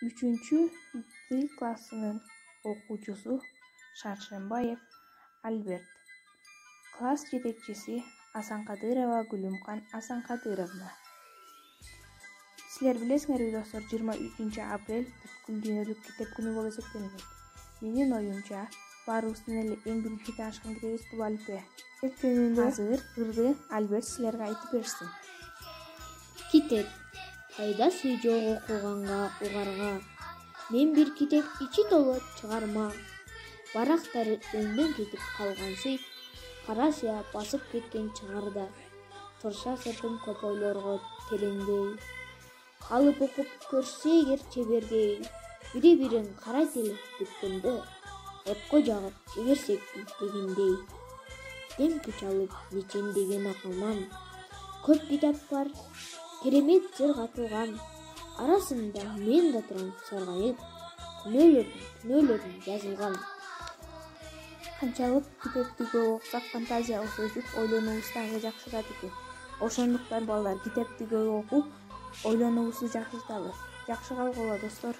3-D классынын окуучусу Шаршембаев Альберт. Класс жетекчиси Асанкадырова Гүлүмкан Асанкадыровна. Силер билесиңерби достор, 23 апрель бүткүл дүйнөлүк китеп күнү болуп эсептелинет. Менин оюмча, баарыбыздын эле эң биринчи таанышкан китебибиз бул Алипе. Китеп жөнүндө азыр ырды Альберт силерге айтып берсин. Китеп. Пайдасы жок окуганга, угарга. Мен бир китеп ичи толо чыгарма. Барактары өңдөн кетип калгансый, кара сыя басып кеткен чыгарда. Турша сыртым көп ойлорго тереңдей. Алып окуп көрсө эгер чебергей, бири-бирин карайт эле бүткөндө, отко жагып жиберсекпи дегендей. Дем күч алып нечендеген акылман, көп китап бар, керемет жыр катылган. Арасында мен да турам саргайып, күнөөлөрүм жазылган. Канчалык китепти көп окусак фантазиябыз өсүп, ойлонуубуз дагы жакшырат экен. Ошондуктан балдар китепти көп окуп, ойлонуубузду жакшырталы. Жакшы калгыла достор.